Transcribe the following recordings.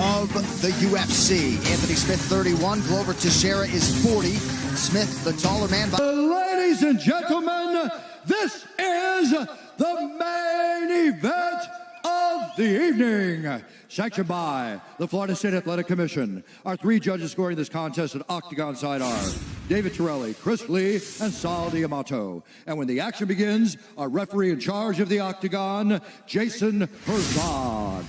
of the UFC. Anthony Smith, 31. Glover Teixeira is 40. Smith, the taller man. Ladies and gentlemen, this is the main event of the evening. Sanctioned by the Florida State Athletic Commission. Our three judges scoring this contest at octagon side are David Torelli, Chris Lee, and Sal Diamato. And when the action begins, our referee in charge of the octagon, Jason Herzog.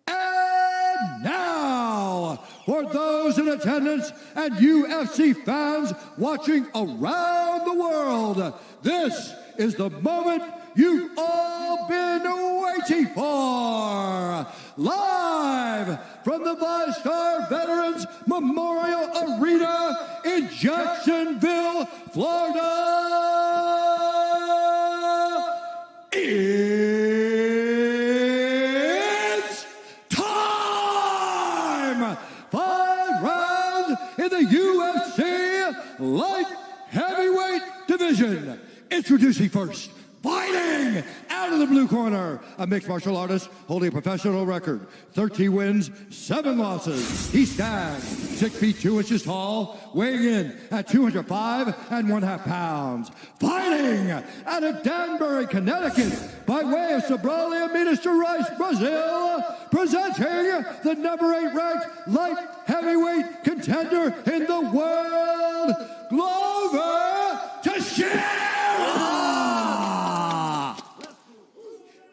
And now, for those in attendance and UFC fans watching around the world, this is the moment you've all been waiting for. Live from the VyStar Veterans Memorial Arena in Jacksonville, Florida, it's time! 5 rounds in the UFC light heavyweight division. Introducing first, fighting out of the blue corner, a mixed martial artist holding a professional record, 13 wins, 7 losses. He stands 6 feet 2 inches tall, weighing in at 205 1/2 pounds. Fighting out of Danbury, Connecticut, by way of Sobralia, Minas Gerais, Brazil, presenting the number 8 ranked light heavyweight contender in the world, Glover Teixeira!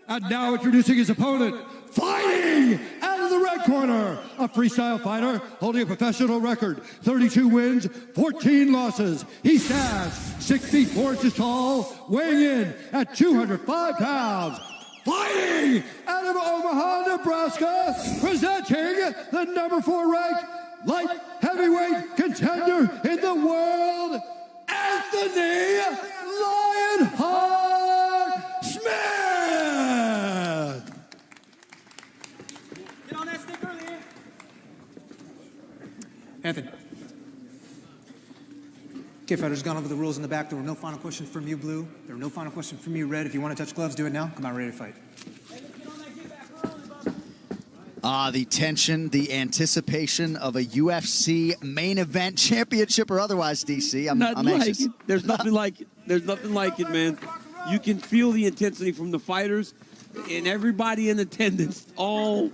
And now introducing his opponent, fighting out of the red corner, a freestyle fighter holding a professional record, 32 wins, 14 losses. He stands 6 feet 4 inches tall, weighing in at 205 pounds. Fighting out of Omaha, Nebraska, presenting the number 4 ranked light heavyweight contender in the world, Anthony Lionheart Smith! Get on that stick earlier. Anthony. Okay, fighters, gone over the rules in the back. There were no final questions from you, Blue. There were no final questions from you, Red. If you want to touch gloves, do it now. Come on, ready to fight. The tension, the anticipation of a UFC main event, championship or otherwise, DC. I'm anxious. Like it. There's nothing like it. There's nothing like it, man. You can feel the intensity from the fighters and everybody in attendance, all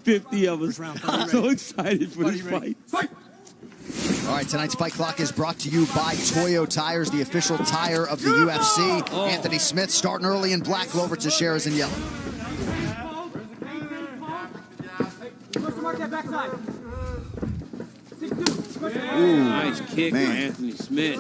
50 of us. I'm so excited for this fight. Fight! All right, tonight's Fight Clock is brought to you by Toyo Tires, the official tire of the UFC. Anthony Smith starting early in black, Glover Teixeira's in yellow. Ooh, nice kick by Anthony Smith.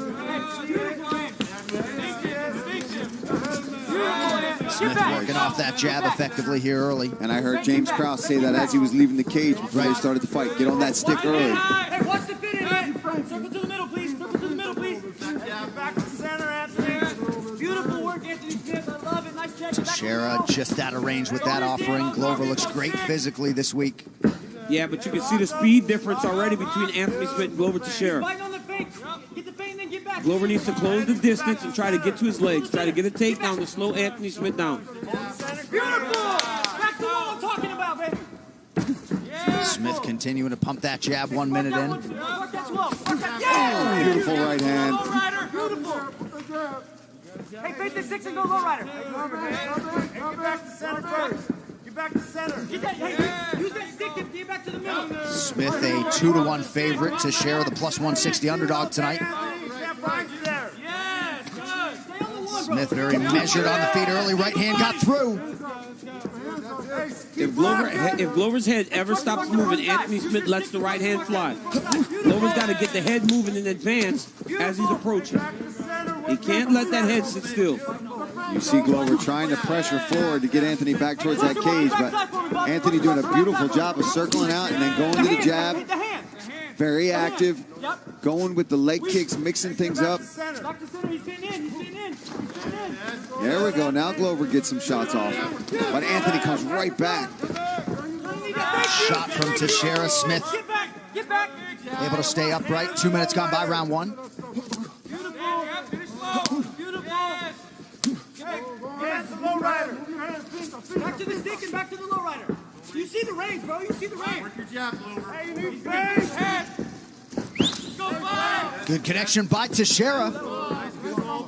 Smith working off that jab effectively here early. And I heard James Krause say that as he was leaving the cage before they started the fight. Get on that stick early. Hey, watch the fit in, man. Circle to the middle, please. Circle to the middle, please. Yeah, back to center, Anthony. Beautiful work, Anthony Smith. I love it. Nice check. Teixeira just out of range with that offering. Glover looks great physically this week. Yeah, but you can see the speed difference already between Anthony Smith and Glover Teixeira. Glover needs to close the distance and try to get to his legs. Try to get a takedown to slow Anthony Smith down. Beautiful! Back to what I'm talking about, baby. Smith continuing to pump that jab 1 minute in. Work that slow. Oh, beautiful right hand. Low rider, beautiful. Hey, fake the 6 and go low rider. Hey, get back to center first. Get back to center. Get that, hey, use that stick and get back to the middle. Smith a 2-1 favorite to share the plus 160 underdog tonight. Smith very measured on the feet early. Right hand got through. If Glover's head ever stops moving, Anthony Smith lets the right hand fly. Glover's got to get the head moving in advance as he's approaching. He can't let that head sit still. You see Glover trying to pressure forward to get Anthony back towards that cage, but Anthony doing a beautiful job of circling out and then going to the jab. Very active, going with the leg kicks, mixing things up. There we go. Now Glover gets some shots off, but Anthony comes right back. Shot from Teixeira. Smith able to stay upright. 2 minutes gone by, round 1. Back to the stick and back to the low rider. You see the range, bro. You see the range. Work your jab, Glover. Hey, you need space. Go fire. Good connection by Teixeira.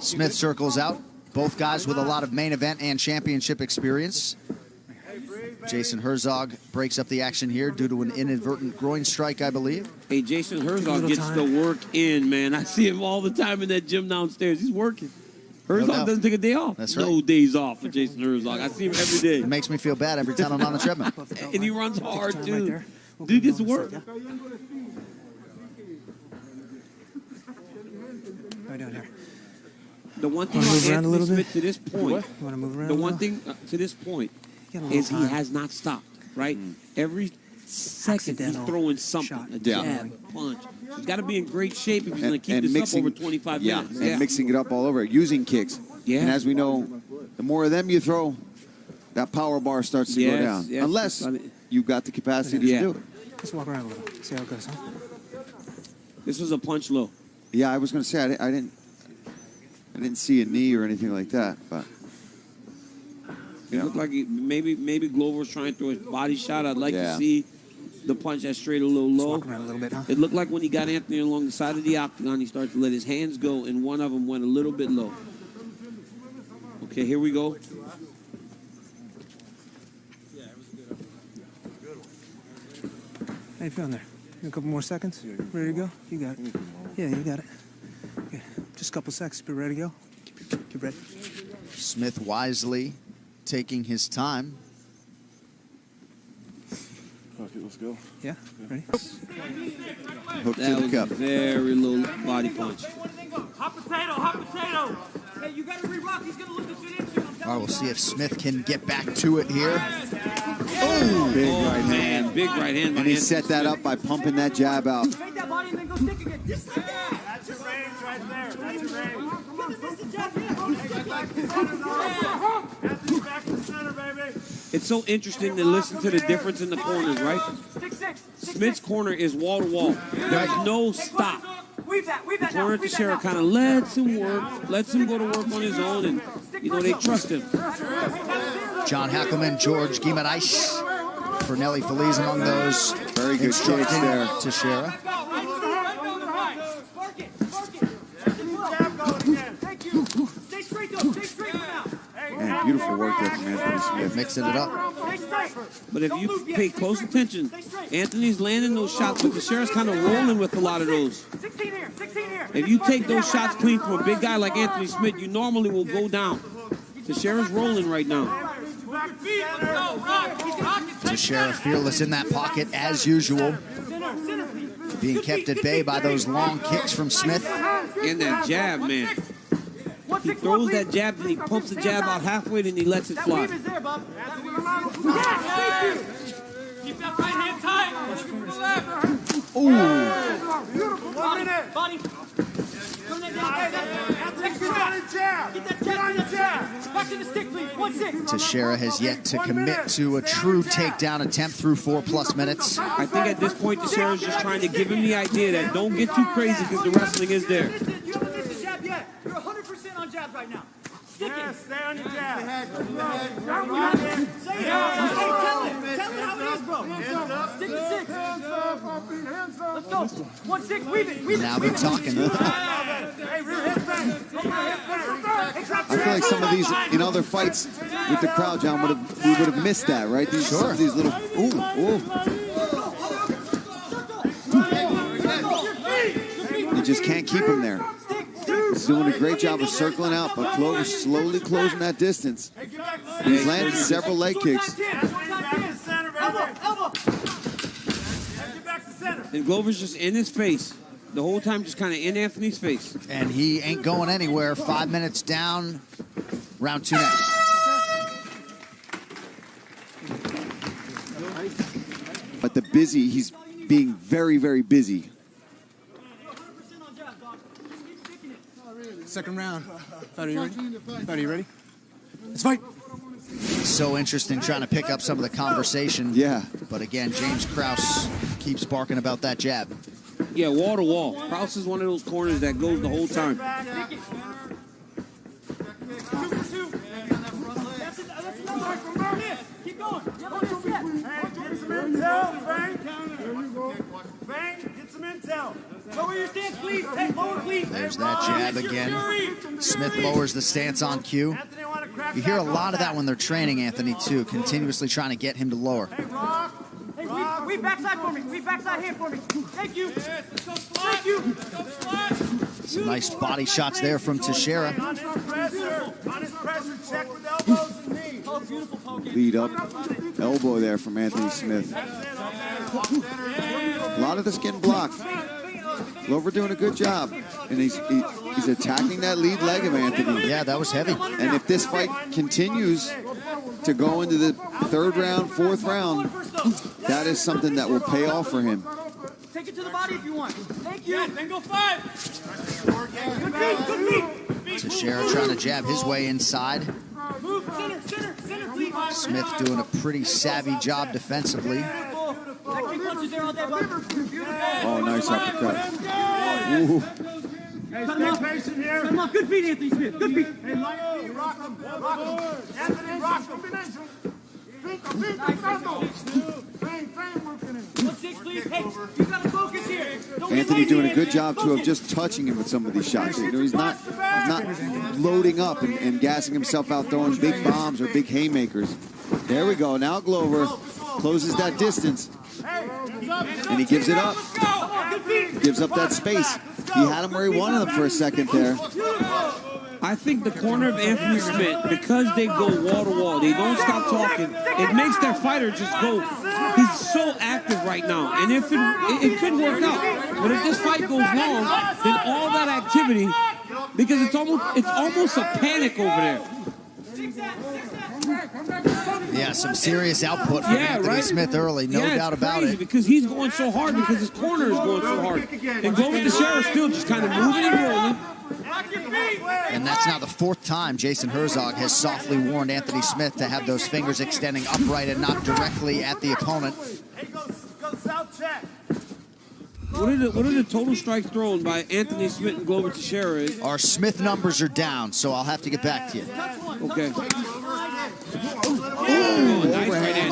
Smith circles out. Both guys with a lot of main event and championship experience. Jason Herzog breaks up the action here due to an inadvertent groin strike, I believe. Hey, Jason Herzog gets the work in, man. I see him all the time in that gym downstairs. He's working. Herzog doesn't take a day off. That's right. No days off for Jason Herzog. I see him every day. It makes me feel bad every time I'm on the treadmill. And he runs hard, too. Dude gets to work. How we doing here? The one thing about Anthony Smith to this point, Want to move around? the one thing to this point is he has not stopped, right? Every second he's throwing something, a jab, a punch. He's got to be in great shape if he's going to keep this up over 25 minutes. And mixing it up all over, using kicks. Yeah. And as we know, the more of them you throw, that power bar starts to go down. Yes. Unless you've got the capacity to do it. Let's walk around a little. See how it goes, huh? This was a punch low. Yeah, I was going to say, I didn't see a knee or anything like that, but... It looked like maybe Glover was trying to throw his body shot. I'd like to see the punch that straight a little low. Walk around a little bit, huh? It looked like when he got Anthony along the side of the octagon, he started to let his hands go, and one of them went a little bit low. Okay, here we go. How you feeling there? A couple more seconds? Ready to go? You got it. Yeah, you got it. Okay. Just a couple seconds. Be ready to go. Get ready. Smith wisely taking his time. Fuck it, let's go. Yeah? Ready? Hook That to was the a cup. very low body punch. Hot potato, hot potato. Hey, you got to re-rock. He's going to look to fit into. All right, we'll see if Smith can get back to it here. Oh, big right hand. Man, big right hand. And he set that up by pumping that jab out. Make that body and then go stick again. Just like that. That's your range right there. That's your range. Back to the center, baby. It's so interesting to listen to the difference in the corners, right? Smith's corner is wall to wall. There's no stop. Corner Teixeira kind of lets him work, lets him go to work on his own, and they trust him. John Hackelman, George Guimaraes, Fernelli Feliz among those. Very good shakes there. Teixeira. Man, beautiful work there from Anthony Smith. Mixing it up. But if you pay close attention, Anthony's landing those shots, but Teixeira's kind of rolling with a lot of those. If you take those shots clean from a big guy like Anthony Smith, you normally will go down. Teixeira's rolling right now. Teixeira fearless in that pocket as usual. Being kept at bay by those long kicks from Smith. And that jab, man. He throws that jab, and he pumps the jab out halfway, then he lets it fly. Keep that right hand tight. Push from the left. Ooh. Body. Get that jab. Back to the stick, please. 1-6. Teixeira has yet to commit to a true takedown attempt through 4+ minutes. I think at this point, Teixeira's just trying to give him the idea that don't get too crazy because the wrestling is there. You haven't missed the jab yet. You're 100% on jabs right now. Stick it. Stay on your jab. Say it. Tell it how it is, bro. Stick to 6. Let's go. 1-6. Weave it. Now they're talking. I feel like some of these in other fights with the crowd, John, we would have missed that, right? Some of these little You just can't keep him there. He's doing a great job of circling out, but Glover's slowly closing that distance. He's landed several leg kicks. And Glover's just in his face. The whole time just kind of in Anthony's face. And he ain't going anywhere. 5 minutes down. Round 2 next. But he's being very, very busy. Second round. Fighter, you ready? Fighter, you ready? Let's fight. So interesting trying to pick up some of the conversation. Yeah. But again, James Krause keeps barking about that jab. Yeah, wall to wall. Krause is one of those corners that goes the whole time. Keep going. You have this yet. Hey, get some intel, Frank. Frank, get some intel. Lower your stance, please. Hey, lower, please. There's that jab again. Smith lowers the stance on cue. You hear a lot of that when they're training Anthony, too, continuously trying to get him to lower. Hey, Rock. Hey, weave backside for me. Weave backside hand for me. Thank you. Thank you. Some nice body shots there from Teixeira. On his pressure, check with elbows and knees. Oh, beautiful poking. Lead up elbow there from Anthony Smith. A lot of this getting blocked. Glover doing a good job. And he's attacking that lead leg of Anthony. Yeah, that was heavy. And if this fight continues to go into the third round, fourth round, that is something that will pay off for him. Take it to the body if you want. Thank you. Then go 5. Good feet, good feet. Teixeira trying to jab his way inside. Move, center, please. Smith doing a pretty savvy job defensively. Oh, nice uppercut. Ooh. Hey, stay patient here. Cut him off. Good feet, Anthony Smith. Good feet. Hey, rock him. Anthony, rock him. Anthony doing a good job too of just touching him with some of these shots. You know, he's not loading up and gassing himself out, throwing big bombs or big haymakers. There we go. Now Glover closes that distance, and he gives it up. Gives up that space. He had him where he wanted him for a second there. I think the corner of Anthony Smith, because they go wall to wall, they don't stop talking, it makes their fighter just go. He's so active right now, and if it could work out, but if this fight goes long, then all that activity, because it's almost a panic over there. Yeah, some serious output from Anthony Smith early, no doubt about it. Because he's going so hard because his corner is going so hard. And Glover Teixeira still just kind of moving and rolling. And that's now the 4th time Jason Herzog has softly warned Anthony Smith to have those fingers extending upright and not directly at the opponent. What are the total strikes thrown by Anthony Smith and Glover Teixeira? Our Smith numbers are down, so I'll have to get back to you. Okay.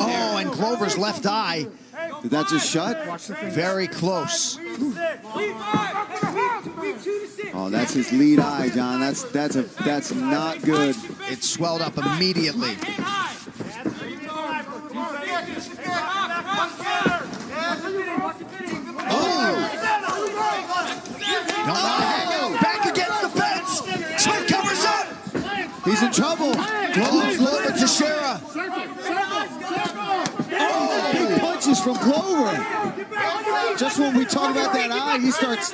Oh, and Glover's left eye. Did that just shut? Very close. Oh, that's his lead eye, John. That's not good. It swelled up immediately. Back against the fence. Smith covers up. He's in trouble. Glover Teixeira. Oh, big punches from Glover. Just when we talk about that eye, he starts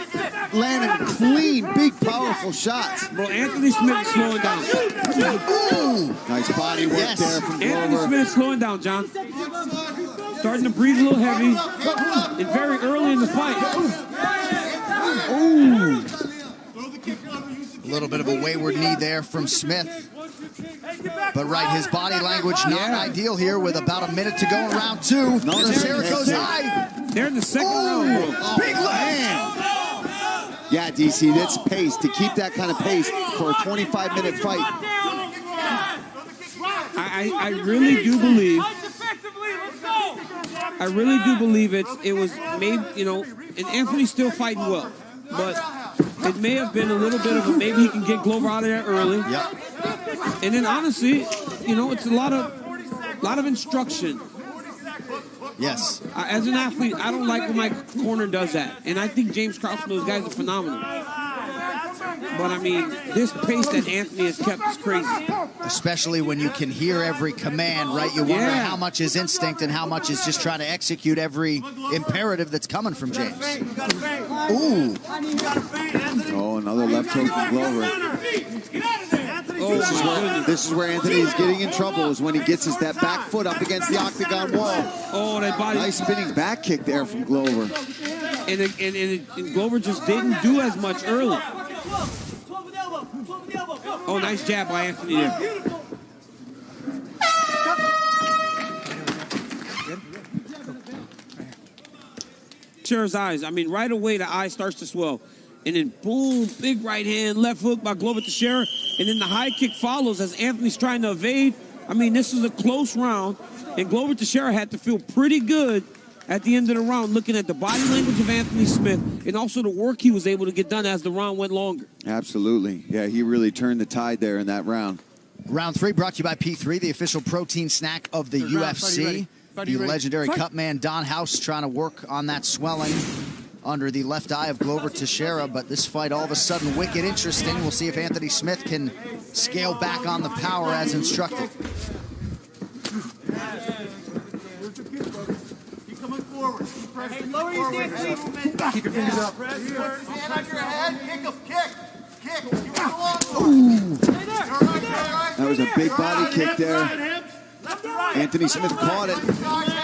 landing clean, big, powerful shots. Bro, Anthony Smith is slowing down. Ooh. Nice body work there from Glover. Anthony Smith is slowing down, John. Starting to breathe a little heavy and very early in the fight. Ooh. A little bit of a wayward knee there from Smith. But his body language not ideal here with about a minute to go in round 2. Teixeira goes high. They're in the second round, bro. Big leg. Yeah, DC, that's pace. To keep that kind of pace for a 25-minute fight. I really do believe. I really do believe it was maybe, and Anthony's still fighting well, but it may have been a little bit of a maybe he can get Glover out of there early. Yep. And then honestly, it's a lot of instruction. Yes. As an athlete, I don't like when my corner does that, and I think James Krause, those guys are phenomenal. But I mean, this pace that Anthony has kept is crazy. Especially when you can hear every command, right? You wonder how much is instinct and how much is just trying to execute every imperative that's coming from James. Ooh. Oh, another left hook from Glover. This is where Anthony is getting in trouble, is when he gets that back foot up against the octagon wall. Oh, that body. Nice spinning back kick there from Glover. And Glover just didn't do as much early. Oh, nice jab by Anthony there. Teixeira's eyes. I mean, right away the eye starts to swell. And then boom, big right hand, left hook by Glover Teixeira. And then the high kick follows as Anthony's trying to evade. I mean, this is a close round. And Glover Teixeira had to feel pretty good at the end of the round, looking at the body language of Anthony Smith and also the work he was able to get done as the round went longer. Absolutely. Yeah, he really turned the tide there in that round. Round 3 brought to you by P3, the official protein snack of the UFC. The legendary cut man Don House trying to work on that swelling under the left eye of Glover Teixeira, but this fight all of a sudden wicked interesting. We'll see if Anthony Smith can scale back on the power as instructed. Keep coming forward. Hey, lower your stance, please. Keep your fingers up. Hand on your head. Kick. That was a big body kick there. Anthony Smith caught it,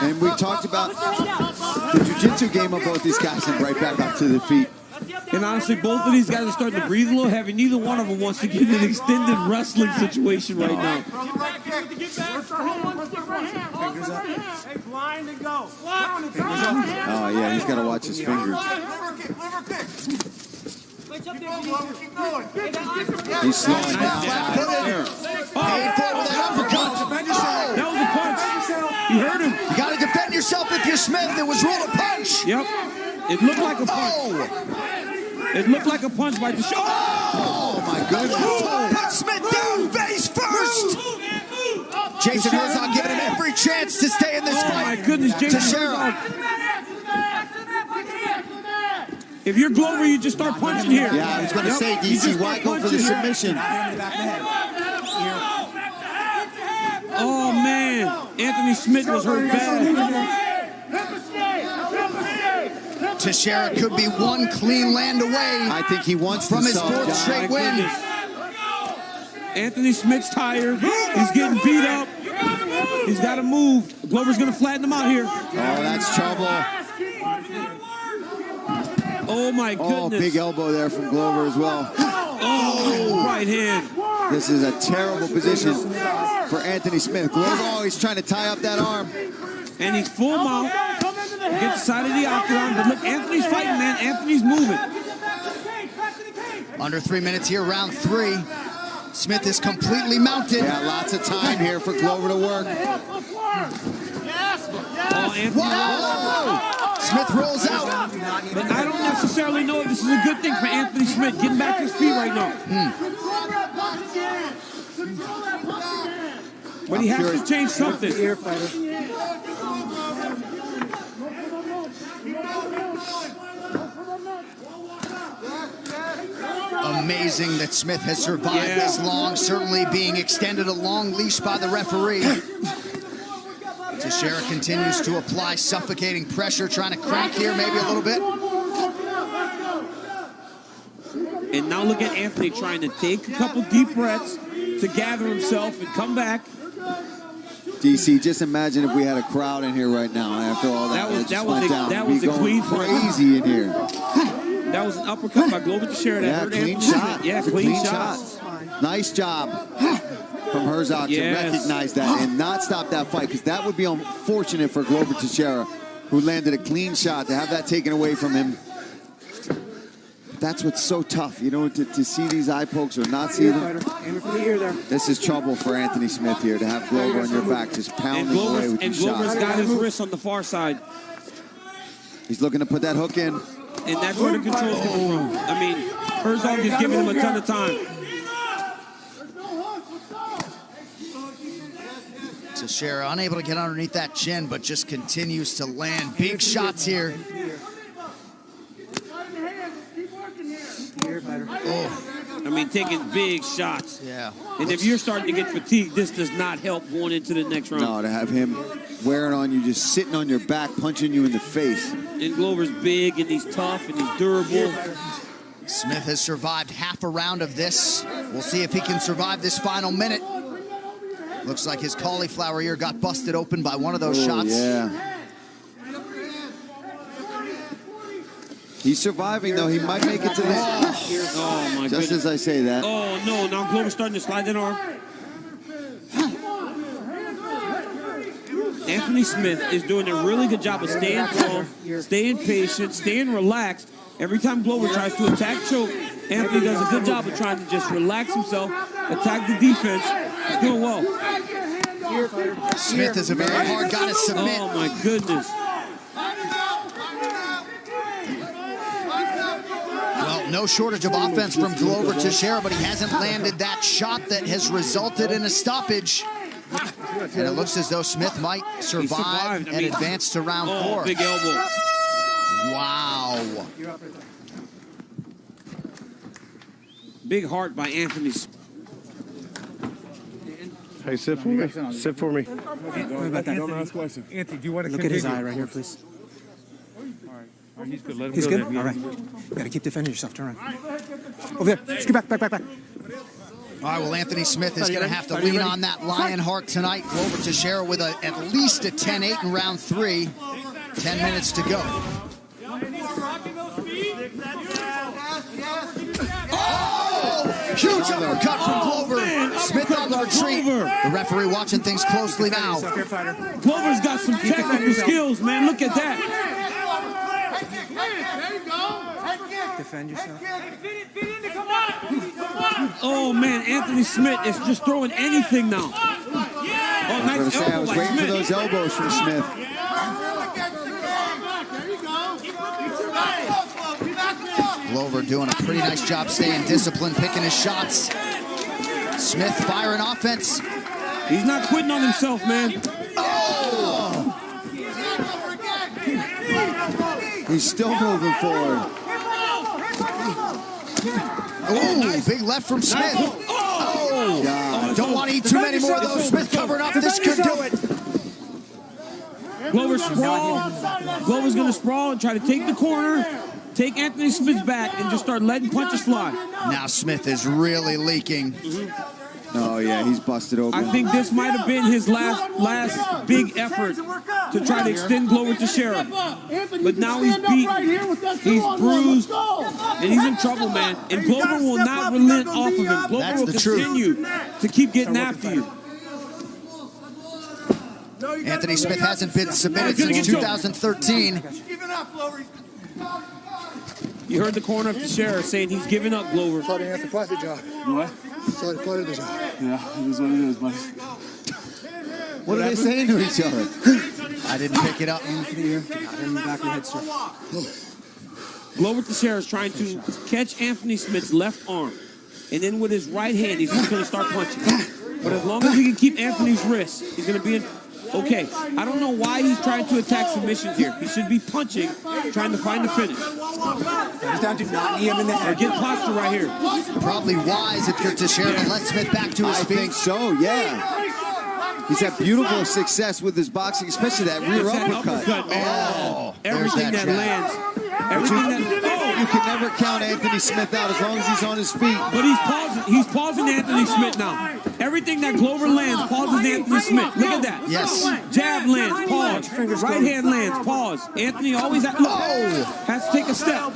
and we talked about the jiu-jitsu game of both these guys, and right back up to the feet. And honestly, both of these guys are starting to breathe a little heavy. Neither one of them wants to get in an extended wrestling situation right now. Hey, blind and go. Oh, yeah, he's got to watch his fingers. He's slowing down. That was a punch. He hurt him. You got to defend yourself if you're Smith. It was ruled a punch. Yep. It looked like a punch. It looked like a punch by the show. Oh, my goodness. Put Smith down face first. Jason Herzog giving him every chance to stay in this fight. Oh, my goodness, Jason Herzog. If you're Glover, you just start punching here. Yeah, I was going to say, DC, why go for the submission? Oh, man. Anthony Smith was hurt bad. Teixeira could be one clean land away. I think he wants from his 4th straight win. Anthony Smith's tired. He's getting beat up. He's got to move. Glover's going to flatten him out here. Oh, that's trouble. Oh, my goodness. Oh, big elbow there from Glover as well. Oh, right hand. This is a terrible position for Anthony Smith. Glover always trying to tie up that arm. And he's full mount. Gets the side of the octagon. But look, Anthony's fighting, man. Anthony's moving. Under 3 minutes here, round 3. Smith is completely mounted. Yeah, lots of time here for Glover to work. Oh, Anthony. Smith rolls out. But I don't necessarily know if this is a good thing for Anthony Smith getting back to his feet right now. But he has to change something. Amazing that Smith has survived this long, certainly being extended a long leash by the referee. Teixeira continues to apply suffocating pressure, trying to crank here maybe a little bit. And now look at Anthony trying to take a couple deep breaths to gather himself and come back. DC, just imagine if we had a crowd in here right now after all that went down. That was a clean crazy in here. That was an uppercut by Glover Teixeira. Yeah, clean shot. Yeah, clean shot. Nice job from Herzog to recognize that and not stop that fight, because that would be unfortunate for Glover Teixeira, who landed a clean shot, to have that taken away from him. That's what's so tough, you know, to see these eye pokes or not see them. This is trouble for Anthony Smith here, to have Glover on your back just pounding away with these shots. And Glover's got his wrist on the far side. He's looking to put that hook in. And that's where the control's coming from. I mean, Herzog is giving him a ton of time. Teixeira unable to get underneath that chin, but just continues to land big shots here. I mean, taking big shots. Yeah. And if you're starting to get fatigued, this does not help going into the next round. No, to have him wearing on you, just sitting on your back, punching you in the face. And Glover's big, and he's tough, and he's durable. Smith has survived half a round of this. We'll see if he can survive this final minute. Looks like his cauliflower ear got busted open by one of those shots. Yeah. He's surviving, though. He might make it to the end. Oh, my goodness. Just as I say that. Oh, no. Now Glover's starting to slide that arm. Anthony Smith is doing a really good job of staying calm, staying patient, staying relaxed. Every time Glover tries to attack choke, Anthony does a good job of trying to just relax himself, attack the defense. He's doing well. Smith is a very hard guy to submit. Oh, my goodness. Well, no shortage of offense from Glover Teixeira, but he hasn't landed that shot that has resulted in a stoppage. And it looks as though Smith might survive and advance to round 4. Big elbow. Wow. Big heart by Anthony. Hey, sit for me. Sit for me. Don't ask questions. Anthony, do you want to look at his eye right here, please? All right, he's good. Let him He's go good? then. All right. You got to keep defending yourself. Turn around. Over there. Scoot back. All right, well, Anthony Smith is going to have to lean on that lion heart tonight. Glover Teixeira with at least a 10-8 in round 3. 10 minutes to go. Oh! Huge uppercut from Glover. Smith on the retreat. The referee watching things closely now. Glover's got some technical skills, man. Look at that. Defend yourself. Oh, man, Anthony Smith is just throwing anything now. Oh, nice elbow I was by waiting for Smith. those elbows from Smith. Glover doing a pretty nice job staying disciplined, picking his shots. Smith firing offense. He's not quitting on himself, man. Oh! He's still moving forward. Oh, big left from Smith. Oh! God. Don't want to eat too many more of those. Smith covering up. This could do it. Glover sprawl. Glover's going to sprawl and try to take the corner, take Anthony Smith's back, and just start letting punches fly. Now Smith is really leaking. Oh, yeah, he's busted open. I think this might have been his last big effort to try to extend Glover Teixeira. But now he's beaten, he's bruised, and he's in trouble, man. And Glover will not relent off of him. Glover That's will the truth. continue to keep getting after you. Anthony Smith hasn't been submitted since 2013. You heard the corner of Teixeira saying he's giving up, Glover. What? Yeah, it is what it is, buddy. What are they saying to each other? I didn't pick it up. Glover Teixeira is trying to catch Anthony Smith's left arm. And then with his right hand, he's just going to start punching. But as long as he can keep Anthony's wrist, he's going to be in. Okay, I don't know why he's trying to attack submissions here. He should be punching, trying to find the finish. He's down to not knee him in the Or head. get posture right here. Probably wise if you're Teixeira to let Smith back to his I feet. think so, yeah. He's had beautiful success with his boxing, especially that rear That uppercut. man. Oh, there's Everything that jab. lands. Everything that. You can never count Anthony Smith out as long as he's on his feet. But he's pausing. He's pausing Anthony Smith now. Everything that Glover lands pauses Anthony Smith. Look at that. Yes. Jab lands, pause. Right hand lands, pause. Anthony always has to take a step.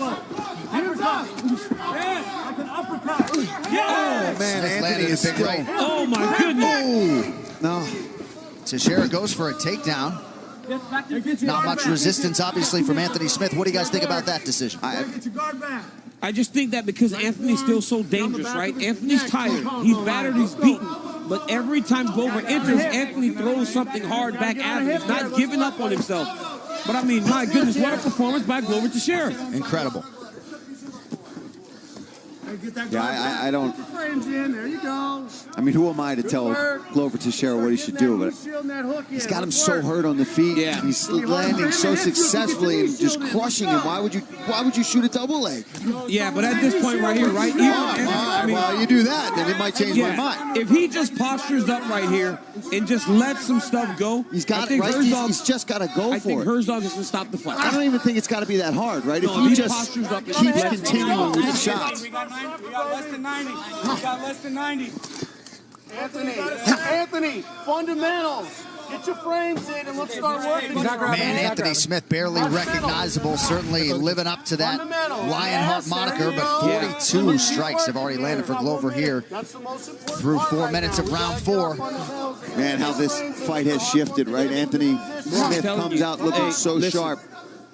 Oh, man, Smith landed Anthony a is big still... right. Oh my goodness. No. Teixeira goes for a takedown. Not much resistance, obviously, from Anthony Smith. What do you guys think about that decision? I just think that because Anthony's still so dangerous, right? Anthony's tired. He's battered. He's beaten. But every time Glover enters, Anthony throws something hard back at him. He's not giving up on himself. But I mean, my goodness, what a performance by Glover Teixeira. Incredible. Yeah, I don't... I mean, who am I to tell Glover Teixeira what he should do? But he's got him so hurt on the feet. Yeah. He's landing so successfully and just crushing him. Why would you shoot a double leg? Yeah, but at this point right here, right? Well, you do that, then it might change my mind. If he just postures up right here and just lets some stuff go, He's got I think right. Herzog, He's just got to go I for think it. Herzog is going to stop the fight. I don't even think it's got to be that hard, right? No, If he he just postures up and keeps lets it continuing go. with the shots. We got less than 90. We got less than 90. Anthony, fundamentals. Get your frames in and let's start working. Man, Anthony Smith barely recognizable, certainly living up to that Lionheart moniker, but 42 strikes have already landed for Glover here through 4 minutes of round 4. Man, how this fight has shifted, right? Anthony Smith comes out looking so sharp.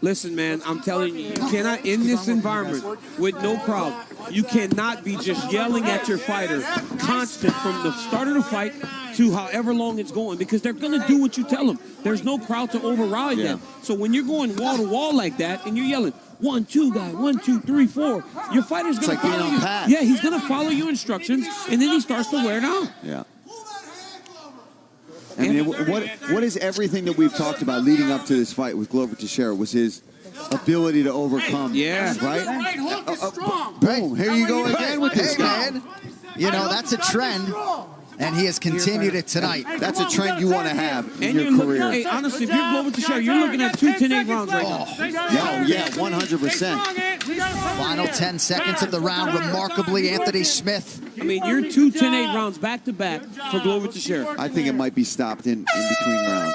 Listen, man, I'm telling you, you cannot, in this environment with no crowd, you cannot be just yelling at your fighter constant from the start of the fight to however long it's going, because they're going to do what you tell them. There's no crowd to override them. So when you're going wall to wall like that and you're yelling, 1, 2, guy, 1, 2, 3, 4, your fighter's going to follow you. Yeah, he's going to follow your instructions, and then he starts to wear down. Yeah. I mean, what is everything that we've talked about leading up to this fight with Glover Teixeira was his ability to overcome. Yeah. Right? Boom. Here you go again with this guy. Man. You know, that's a trend. And he has continued it tonight. That's a trend you want to have in and your career. Hey, honestly, if you're Glover Teixeira, you're looking at 2 10-8 rounds right now. Yeah, 100%. Final 10 seconds of the round. Remarkably, Anthony Smith. I mean, you're 2 10-8 rounds back-to-back for Glover Teixeira. I think it might be stopped in between rounds.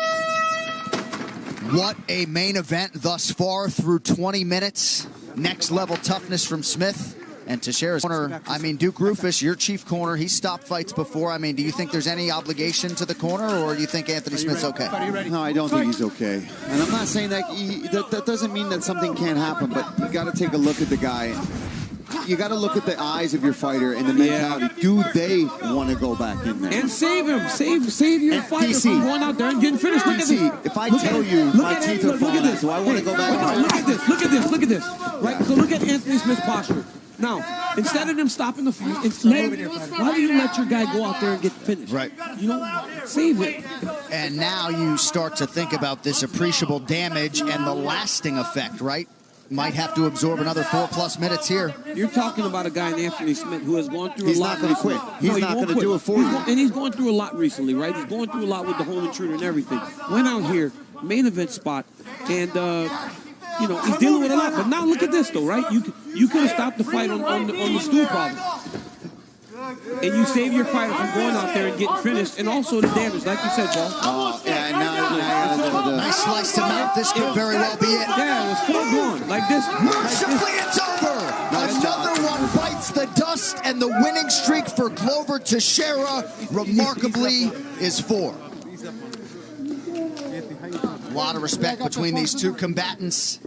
What a main event thus far through 20 minutes. Next level toughness from Smith. And Teixeira's corner, I mean, Duke Rufus, your chief corner, he's stopped fights before. I mean, do you think there's any obligation to the corner, or do you think Anthony Smith's okay? No, I don't think he's okay. And I'm not saying that that doesn't mean that something can't happen, but you got to take a look at the guy. You got to look at the eyes of your fighter and the mentality. Do they want to go back in there? And save him. Save your fighter from going out there and getting finished. Look at this. If I tell you my teeth are falling out, do I want to go back in there? Look at this. Look at this. Look at this. Right? So look at Anthony Smith's posture. Now, instead of them stopping the fight, why do you let your guy go out there and get finished? Right. You know, save it. And now you start to think about this appreciable damage and the lasting effect, right? Might have to absorb another 4+ minutes here. You're talking about a guy in Anthony Smith who has gone through He's a lot. He's not going to quit. He's not going to do it for you. And he's going through a lot recently, right? He's going through a lot with the home intruder and everything. Went out here, main event spot, and you know, he's dealing with a lot. But now look at this, though, right? You could have stopped the fight on the stool problem. And you save your fighter from going out there and getting finished, and also the damage, like you said, Paul. Nice slice to mount. This could very well be it. Yeah, it was full blown. Like this. Mercifully, it's over. Another one bites the dust, and the winning streak for Glover Teixeira, remarkably, is 4. A lot of respect between these two combatants.